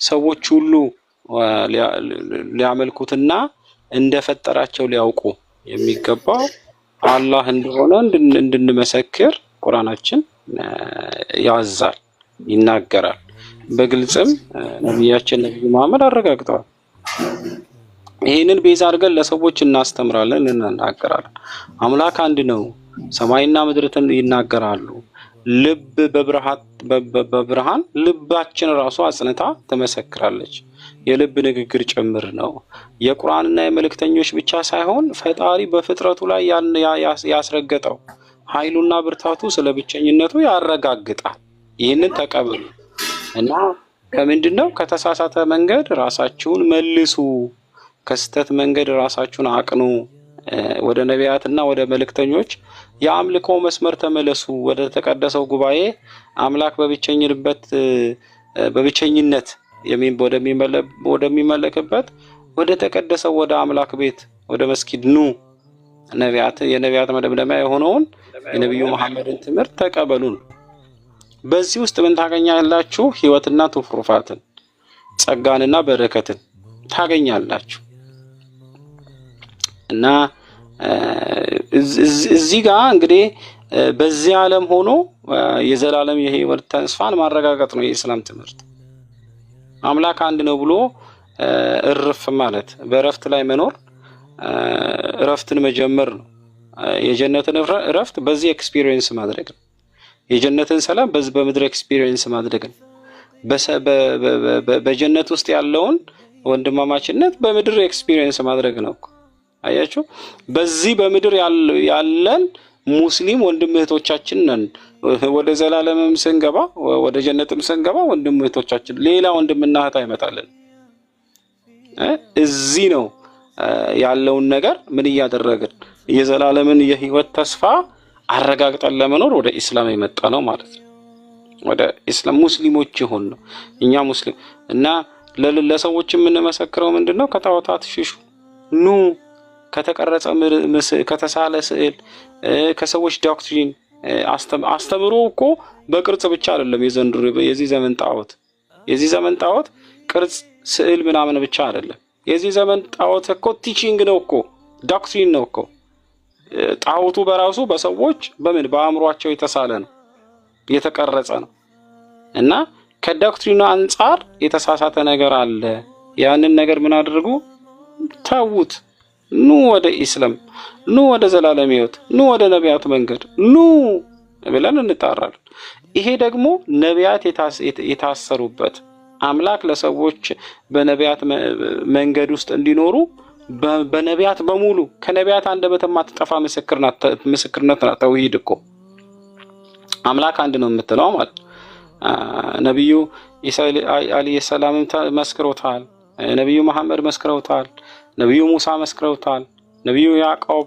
ሰዎች ሁሉ ሊያመልኩትና እንደፈጠራቸው ሊያውቁ የሚገባው አላህ እንደሆነ እንድንመሰክር ቁርአናችን ያዛል፣ ይናገራል። በግልጽም ነብያችን ነብዩ መሐመድ አረጋግጠዋል። ይሄንን ቤዛ አድርገን ለሰዎች እናስተምራለን፣ እንናገራለን። አምላክ አንድ ነው፣ ሰማይና ምድርን ይናገራሉ። ልብ በብርሃን ልባችን ራሱ አጽንታ ትመሰክራለች። የልብ ንግግር ጭምር ነው። የቁርአንና የመልእክተኞች ብቻ ሳይሆን ፈጣሪ በፍጥረቱ ላይ ያስረገጠው ኃይሉና ብርታቱ ስለ ብቸኝነቱ ያረጋግጣል። ይህንን ተቀበሉ እና ከምንድነው ከተሳሳተ መንገድ ራሳችሁን መልሱ፣ ከስተት መንገድ ራሳችሁን አቅኑ፣ ወደ ነቢያትና ወደ መልእክተኞች የአምልኮ መስመር ተመለሱ፣ ወደ ተቀደሰው ጉባኤ አምላክ በብቸኝነት ወደሚመለክበት ወደ ተቀደሰው ወደ አምላክ ቤት ወደ መስጊድ ኑ። የነቢያት መደምደሚያ የሆነውን የነብዩ መሐመድን ትምህርት ተቀበሉን። በዚህ ውስጥ ምን ታገኛላችሁ? ህይወትና ትሩፋትን፣ ጸጋንና በረከትን ታገኛላችሁ። እና እዚህ ጋር እንግዲህ በዚህ ዓለም ሆኖ የዘላለም የህይወት ተስፋን ማረጋገጥ ነው የኢስላም ትምህርት። አምላክ አንድ ነው ብሎ እርፍ ማለት፣ በእረፍት ላይ መኖር እረፍትን መጀመር ነው። የጀነትን እረፍት በዚህ ኤክስፒሪየንስ ማድረግ ነው። የጀነትን ሰላም በዚህ በምድር ኤክስፒሪየንስ ማድረግ ነው። በጀነት ውስጥ ያለውን ወንድማማችነት በምድር ኤክስፒሪየንስ ማድረግ ነው። አያችሁ፣ በዚህ በምድር ያለን ሙስሊም ወንድም እህቶቻችን ነን። ወደ ዘላለምም ስንገባ ወደ ጀነትም ስንገባ ወንድም እህቶቻችን፣ ሌላ ወንድምና እህት አይመጣልን። እዚህ ነው ያለውን ነገር ምን እያደረግን የዘላለምን የህይወት ተስፋ አረጋግጠን ለመኖር ወደ ኢስላም የመጣ ነው ማለት ነው። ወደ ኢስላም ሙስሊሞች ይሆን ነው እኛ ሙስሊም እና ለሰዎች የምንመሰክረው ምንድነው? ከጣዖታት ሽሹ፣ ኑ ከተቀረጸ ከተሳለ ስዕል፣ ከሰዎች ዶክትሪን አስተምሮ እኮ በቅርጽ ብቻ አይደለም። የዚህ ዘመን ጣዖት ቅርጽ፣ ስዕል ምናምን ብቻ አይደለም። የዚህ ዘመን ጣዖት እኮ ቲቺንግ ነው እኮ፣ ዶክትሪን ነው እኮ። ጣዖቱ በራሱ በሰዎች በአእምሯቸው የተሳለ ነው፣ የተቀረጸ ነው። እና ከዶክትሪኑ አንጻር የተሳሳተ ነገር አለ። ያንን ነገር ምን አድርጉ? ተዉት። ኑ ወደ ኢስላም፣ ኑ ወደ ዘላለም ህይወት፣ ኑ ወደ ነቢያት መንገድ ኑ ብለን እንጣራለን። ይሄ ደግሞ ነቢያት የታሰሩበት አምላክ ለሰዎች በነቢያት መንገድ ውስጥ እንዲኖሩ በነቢያት በሙሉ ከነቢያት አንደበት የማትጠፋ ምስክርነት ናት። ተውሂድ እኮ አምላክ አንድ ነው የምትለው ማለት ነብዩ ኢሳ አለይሂ ሰላም መስክረውታል፣ ነብዩ መሐመድ መስክረውታል፣ ነብዩ ሙሳ መስክረውታል፣ ነብዩ ያዕቆብ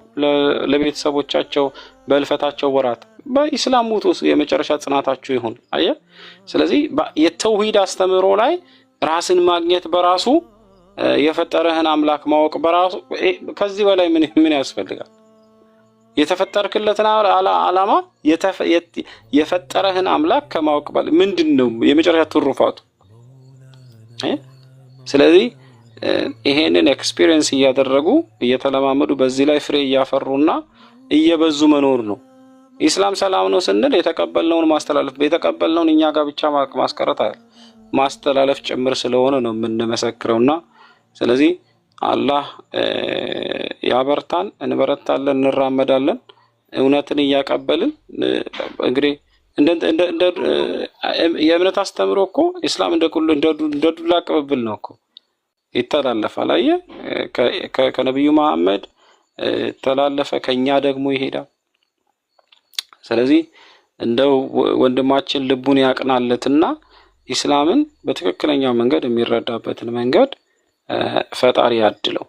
ለቤተሰቦቻቸው በልፈታቸው ወራት በኢስላም ሞት ውስጥ የመጨረሻ ጽናታቸው ይሁን። አየ። ስለዚህ የተውሂድ አስተምሮ ላይ ራስን ማግኘት በራሱ የፈጠረህን አምላክ ማወቅ በራሱ ከዚህ በላይ ምን ያስፈልጋል? የተፈጠርክለትን ዓላማ የፈጠረህን አምላክ ከማወቅ በላይ ምንድነው የመጨረሻ ትሩፋቱ? ስለዚህ ይሄንን ኤክስፒሪየንስ እያደረጉ እየተለማመዱ በዚህ ላይ ፍሬ እያፈሩና እየበዙ መኖር ነው። ኢስላም ሰላም ነው ስንል የተቀበልነውን ማስተላለፍ፣ የተቀበልነውን እኛ ጋር ብቻ ማስቀረት አይደል፣ ማስተላለፍ ጭምር ስለሆነ ነው የምንመሰክረውና ስለዚህ አላህ ያበርታን፣ እንበረታለን፣ እንራመዳለን፣ እውነትን እያቀበልን እንግዲህ እንደ የእምነት አስተምሮ እኮ ኢስላም እንደ ዱላ ቅብብል ነው እኮ ይተላለፋል። አየ ከነብዩ መሐመድ ተላለፈ፣ ከኛ ደግሞ ይሄዳል። ስለዚህ እንደው ወንድማችን ልቡን ያቅናለትና ኢስላምን በትክክለኛው መንገድ የሚረዳበትን መንገድ ፈጣሪ ያድለው።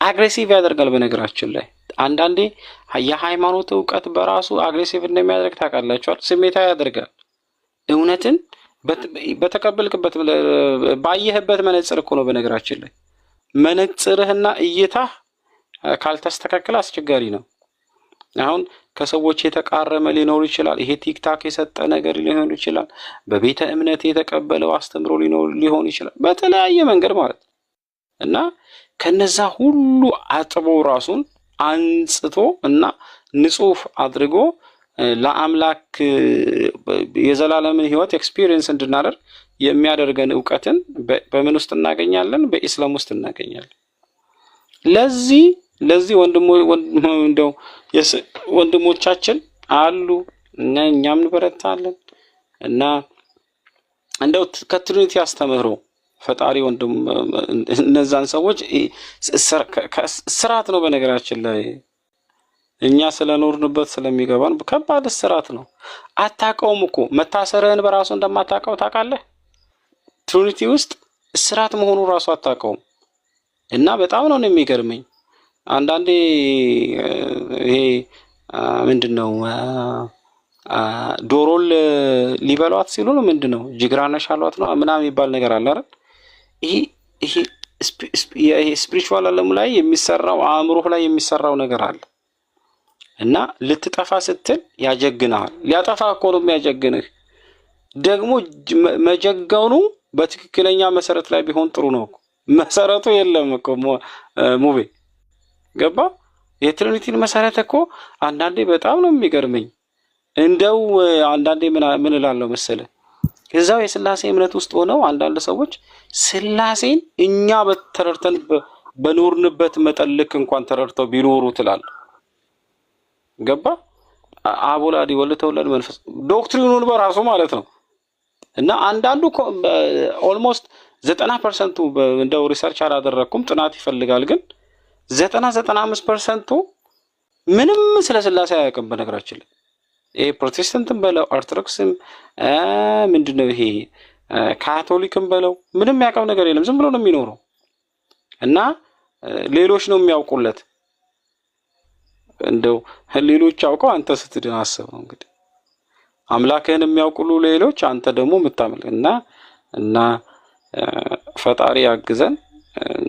አግሬሲቭ ያደርጋል። በነገራችን ላይ አንዳንዴ የሃይማኖት ዕውቀት በራሱ አግሬሲቭ እንደሚያደርግ ታውቃላችኋል። ስሜታዊ ያደርጋል። እውነትን በተቀበልክበት ባየህበት መነጽር እኮ ነው። በነገራችን ላይ መነጽርህና እይታህ ካልተስተካከለ አስቸጋሪ ነው። አሁን ከሰዎች የተቃረመ ሊኖር ይችላል። ይሄ ቲክታክ የሰጠ ነገር ሊሆን ይችላል። በቤተ እምነት የተቀበለው አስተምሮ ሊሆን ይችላል። በተለያየ መንገድ ማለት ነው። እና ከነዛ ሁሉ አጥቦ ራሱን አንጽቶ እና ንጹህ አድርጎ ለአምላክ የዘላለምን ህይወት ኤክስፒሪየንስ እንድናደርግ የሚያደርገን ዕውቀትን በምን ውስጥ እናገኛለን? በኢስላም ውስጥ እናገኛለን። ለዚህ ወንድሞቻችን አሉ እና እኛም እንበረታለን እና እንደው ከትሪኒቲ አስተምህሮ ፈጣሪ ወንድም እነዛን ሰዎች ስርዓት ነው። በነገራችን ላይ እኛ ስለኖርንበት ስለሚገባን ከባድ ስርዓት ነው። አታውቀውም እኮ መታሰርህን በራሱ እንደማታውቀው ታውቃለህ። ትሪኒቲ ውስጥ ስርዓት መሆኑ ራሱ አታውቀውም። እና በጣም ነው የሚገርመኝ አንዳንዴ ይሄ ምንድነው ዶሮል ሊበሏት ሲሉ ነው ምንድነው ጅግራነሽ አሏት ነው ምናምን የሚባል ነገር አለ አይደል? ይሄ ስፒሪቹዋል ዓለም ላይ የሚሰራው አእምሮህ ላይ የሚሰራው ነገር አለ እና ልትጠፋ ስትል ያጀግናል። ሊያጠፋ እኮ ነው የሚያጀግንህ። ደግሞ መጀገኑ በትክክለኛ መሰረት ላይ ቢሆን ጥሩ ነው። መሰረቱ የለም እኮ ሙቤ ገባ። የትሪኒቲን መሰረት እኮ አንዳንዴ በጣም ነው የሚገርመኝ። እንደው አንዳንዴ ምን እላለሁ መሰለ እዛው የስላሴ እምነት ውስጥ ሆነው አንዳንድ ሰዎች ስላሴን እኛ በተረድተን በኖርንበት መጠን ልክ እንኳን ተረድተው ቢኖሩ ትላል። ገባ። አቦላዲ ወልተውለድ መንፈስ ዶክትሪኑን በራሱ ማለት ነው። እና አንዳንዱ ኦልሞስት 90% እንደው ሪሰርች አላደረኩም ጥናት ይፈልጋል፣ ግን 95% ምንም ስለ ስላሴ አያውቅም። በነገራችን ላይ ይሄ ፕሮቴስታንትም በለው ኦርቶዶክስም ምንድነው ይሄ ካቶሊክም በለው ምንም ያውቀው ነገር የለም። ዝም ብሎ ነው የሚኖረው እና ሌሎች ነው የሚያውቁለት። እንደው ሌሎች አውቀው አንተ ስትድን አስበው እንግዲህ አምላክህን የሚያውቁሉ ሌሎች አንተ ደግሞ የምታመልክ እና ፈጣሪ ያግዘን።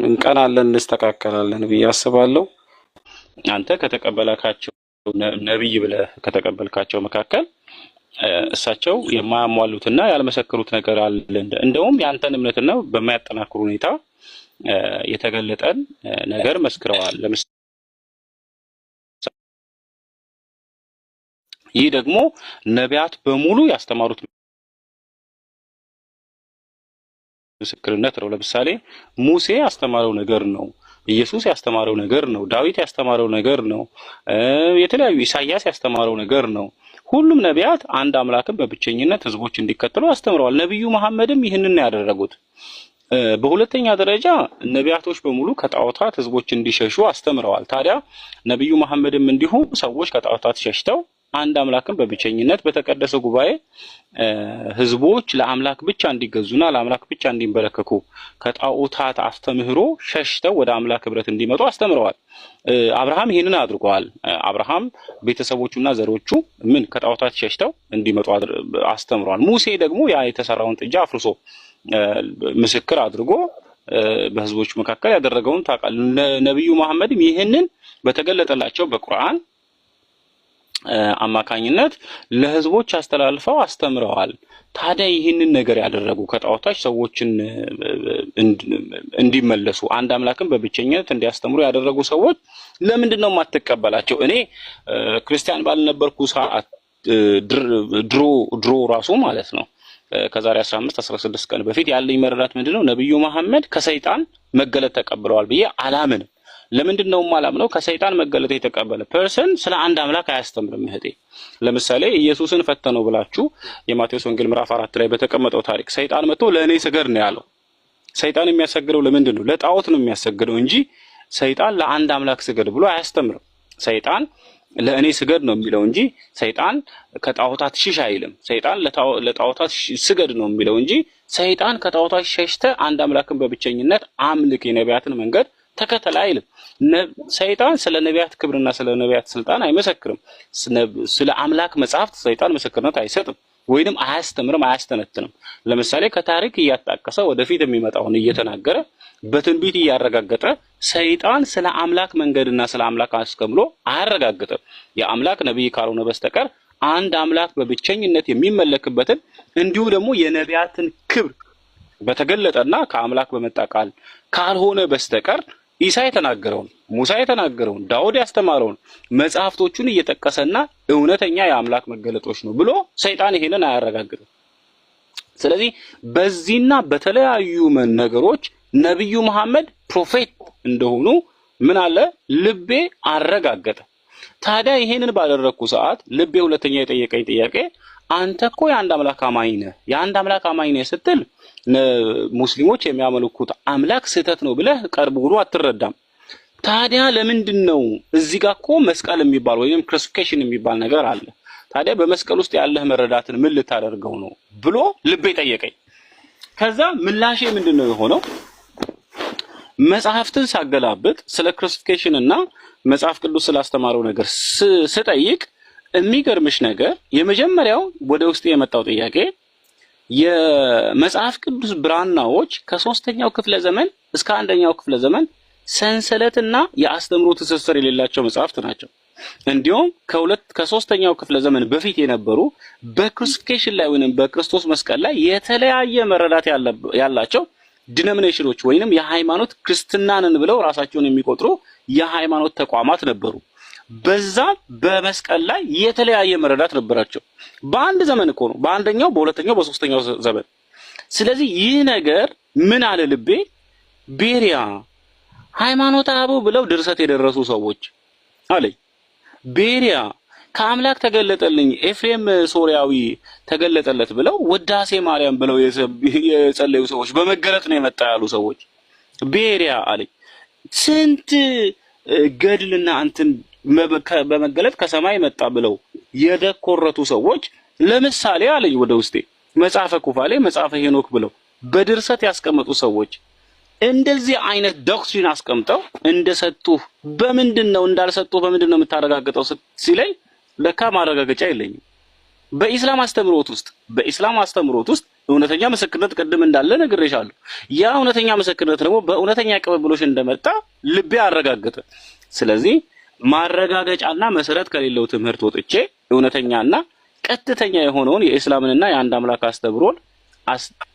እንቀናለን እንስተካከላለን ብዬ አስባለሁ። አንተ ከተቀበላካቸው ነብይ ብለህ ከተቀበልካቸው መካከል እሳቸው የማያሟሉትና ያልመሰከሩት ነገር አለ። እንደውም ያንተን እምነትና በማያጠናክሩ ሁኔታ የተገለጠን ነገር መስክረዋል። ይህ ደግሞ ነቢያት በሙሉ ያስተማሩት ምስክርነት ነው። ለምሳሌ ሙሴ ያስተማረው ነገር ነው፣ ኢየሱስ ያስተማረው ነገር ነው፣ ዳዊት ያስተማረው ነገር ነው፣ የተለያዩ ኢሳይያስ ያስተማረው ነገር ነው። ሁሉም ነቢያት አንድ አምላክን በብቸኝነት ህዝቦች እንዲከተሉ አስተምረዋል። ነብዩ መሐመድም ይህንን ያደረጉት። በሁለተኛ ደረጃ ነቢያቶች በሙሉ ከጣዖታት ህዝቦች እንዲሸሹ አስተምረዋል። ታዲያ ነብዩ መሐመድም እንዲሁ ሰዎች ከጣዖታት ሸሽተው አንድ አምላክን በብቸኝነት በተቀደሰ ጉባኤ ህዝቦች ለአምላክ ብቻ እንዲገዙና ለአምላክ ብቻ እንዲንበረከኩ ከጣዖታት አስተምህሮ ሸሽተው ወደ አምላክ ህብረት እንዲመጡ አስተምረዋል። አብርሃም ይሄንን አድርጓል። አብርሃም ቤተሰቦቹና ዘሮቹ ከጣዖታት ሸሽተው እንዲመጡ አስተምረዋል። ሙሴ ደግሞ ያ የተሰራውን ጥጃ አፍርሶ ምስክር አድርጎ በህዝቦች መካከል ያደረገውን ታውቃል። ነብዩ መሐመድም ይሄንን በተገለጠላቸው በቁርአን አማካኝነት ለህዝቦች አስተላልፈው አስተምረዋል። ታዲያ ይህንን ነገር ያደረጉ ከጣዖታች ሰዎችን እንዲመለሱ አንድ አምላክን በብቸኝነት እንዲያስተምሩ ያደረጉ ሰዎች ለምንድን ነው የማትቀበላቸው? እኔ ክርስቲያን ባልነበርኩ ሰዓት ድሮ ራሱ ማለት ነው ከዛሬ 15-16 ቀን በፊት ያለኝ መረዳት ምንድነው ነብዩ መሐመድ ከሰይጣን መገለጥ ተቀብለዋል ብዬ አላምንም። ለምንድን ነው ማላምነው? ከሰይጣን መገለጥ የተቀበለ ፐርሰን ስለ አንድ አምላክ አያስተምርም። እህቴ ለምሳሌ ኢየሱስን ፈተነው ብላችሁ የማቴዎስ ወንጌል ምዕራፍ 4 ላይ በተቀመጠው ታሪክ ሰይጣን መጥቶ ለእኔ ስገድ ነው ያለው። ሰይጣን የሚያሰግደው ለምንድን ነው? ለጣዖት ነው የሚያሰግደው እንጂ ሰይጣን ለአንድ አምላክ ስገድ ብሎ አያስተምርም። ሰይጣን ለእኔ ስገድ ነው የሚለው እንጂ ሰይጣን ከጣዖታት ሽሽ አይልም። ሰይጣን ለጣዖታት ስገድ ነው የሚለው እንጂ ሰይጣን ከጣዖታት ሸሽተ አንድ አምላክን በብቸኝነት አምልክ የነቢያትን መንገድ ተከተል አይልም። ሰይጣን ስለ ነቢያት ክብርና ስለ ነቢያት ስልጣን አይመሰክርም። ስለ አምላክ መጽሐፍት ሰይጣን ምስክርነት አይሰጥም። ወይንም አያስተምርም፣ አያስተነትንም። ለምሳሌ ከታሪክ እያጣቀሰ ወደፊት የሚመጣውን እየተናገረ በትንቢት እያረጋገጠ ሰይጣን ስለ አምላክ መንገድና ስለ አምላክ አስከምሎ አያረጋግጥም። የአምላክ ነብይ ካልሆነ በስተቀር አንድ አምላክ በብቸኝነት የሚመለክበትን እንዲሁ ደግሞ የነቢያትን ክብር በተገለጠና ከአምላክ በመጣ ቃል ካልሆነ በስተቀር ኢሳ የተናገረውን፣ ሙሳ የተናገረውን፣ ዳውድ ያስተማረውን መጽሐፍቶቹን እየጠቀሰና እውነተኛ የአምላክ መገለጦች ነው ብሎ ሰይጣን ይሄንን አያረጋግጥም። ስለዚህ በዚህና በተለያዩ ነገሮች ነብዩ መሐመድ ፕሮፌት እንደሆኑ ምን አለ ልቤ አረጋገጠ። ታዲያ ይሄንን ባደረኩ ሰዓት ልቤ ሁለተኛ የጠየቀኝ ጥያቄ አንተ እኮ የአንድ አምላክ አማኝ ነህ፣ የአንድ አምላክ አማኝ ነህ ስትል ሙስሊሞች የሚያመልኩት አምላክ ስህተት ነው ብለህ ቀርብ ብሎ አትረዳም። ታዲያ ለምንድን ነው እዚህ ጋር እኮ መስቀል የሚባል ወይንም ክሩሲፊኬሽን የሚባል ነገር አለ። ታዲያ በመስቀል ውስጥ ያለህ መረዳትን ምን ልታደርገው ነው ብሎ ልቤ ጠየቀኝ። ከዛ ምላሼ ምንድነው የሆነው? መጽሐፍትን ሳገላብጥ ስለ ክሩሲፊኬሽን እና መጽሐፍ ቅዱስ ስላስተማረው ነገር ስጠይቅ የሚገርምሽ ነገር የመጀመሪያው ወደ ውስጥ የመጣው ጥያቄ የመጽሐፍ ቅዱስ ብራናዎች ከ3ኛው ክፍለ ዘመን እስከ 1ኛው ክፍለ ዘመን ሰንሰለትና የአስተምሮ ትስስር የሌላቸው መጽሐፍት ናቸው። እንዲሁም ከ3ኛው ክፍለ ዘመን በፊት የነበሩ በክሩሲፊኬሽን ላይ ወይንም በክርስቶስ መስቀል ላይ የተለያየ መረዳት ያላቸው ዲኖሚኔሽኖች ወይንም የሃይማኖት ክርስትናንን ብለው ራሳቸውን የሚቆጥሩ የሃይማኖት ተቋማት ነበሩ። በዛ በመስቀል ላይ የተለያየ መረዳት ነበራቸው። በአንድ ዘመን እኮ ነው፣ በአንደኛው፣ በሁለተኛው፣ በሶስተኛው ዘመን። ስለዚህ ይህ ነገር ምን አለ ልቤ ቤሪያ ሃይማኖት አበው ብለው ድርሰት የደረሱ ሰዎች አለኝ። ቤሪያ ከአምላክ ተገለጠልኝ ኤፍሬም ሶሪያዊ ተገለጠለት ብለው ወዳሴ ማርያም ብለው የጸለዩ ሰዎች በመገለጥ ነው የመጣ ያሉ ሰዎች ቤሪያ አለኝ። ስንት ገድልና እንትን በመገለጥ ከሰማይ መጣ ብለው የደኮረቱ ሰዎች ለምሳሌ አለኝ ወደ ውስጤ መጽሐፈ ኩፋሌ፣ መጽሐፈ ሄኖክ ብለው በድርሰት ያስቀመጡ ሰዎች እንደዚህ አይነት ዶክትሪን አስቀምጠው እንደሰጡ በምንድነው እንዳልሰጡ በምንድነው የምታረጋግጠው ሲለኝ ለካ ማረጋገጫ የለኝም። በኢስላም አስተምሮት ውስጥ እውነተኛ ምስክርነት ቅድም እንዳለ ነግሬሻለሁ። ያ እውነተኛ ምስክርነት ደግሞ በእውነተኛ ቅብብሎሽ እንደመጣ ልቤ አረጋገጠ። ስለዚህ ማረጋገጫና መሰረት ከሌለው ትምህርት ወጥቼ እውነተኛና ቀጥተኛ የሆነውን የኢስላምንና የአንድ አምላክ አስተምሮን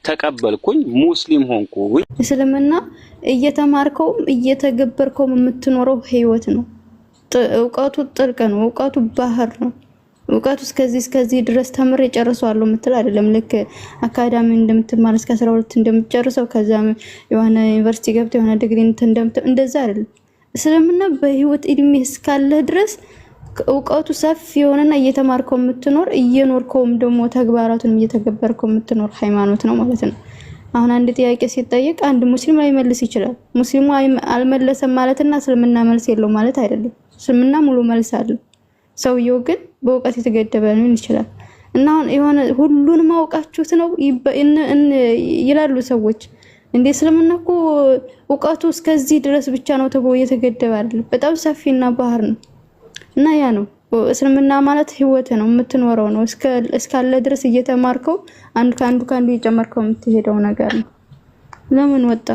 ተቀበልኩኝ፣ ሙስሊም ሆንኩኝ። እስልምና እየተማርከውም እየተገበርከውም የምትኖረው ህይወት ነው። እውቀቱ ጥልቅ ነው። እውቀቱ ባህር ነው። እውቀቱ እስከዚህ ድረስ ተምሬ ጨርሰዋለሁ የምትል አይደለም። ልክ አካዳሚ እንደምትማር እስከ 12 እንደምትጨርሰው ከዛ የሆነ ዩኒቨርሲቲ ገብተህ የሆነ ዲግሪ እንደዛ አይደለም። እስልምና በህይወት እድሜ እስካለ ድረስ እውቀቱ ሰፊ የሆነና እየተማርከው የምትኖር እየኖርከውም ደግሞ ተግባራቱን እየተገበርከው የምትኖር ሃይማኖት ነው ማለት ነው። አሁን አንድ ጥያቄ ሲጠየቅ አንድ ሙስሊም ላይመልስ ይችላል። ሙስሊሙ አልመለሰም ማለትና እስልምና መልስ የለው ማለት አይደለም። እስልምና ሙሉ መልስ አለው። ሰውየው ግን በእውቀት የተገደበ ነው ይችላል። እና አሁን የሆነ ሁሉንም አውቃችሁት ነው ይላሉ ሰዎች። እንዴ እስልምና እኮ እውቀቱ እስከዚህ ድረስ ብቻ ነው ተብሎ የተገደበ አይደለም። በጣም ሰፊና ባህር ነው። እና ያ ነው እስልምና ማለት ህይወት ነው፣ የምትኖረው ነው። እስካለ ድረስ እየተማርከው አንዱ ከአንዱ እየጨመርከው የምትሄደው ነገር ነው። ለምን ወጣ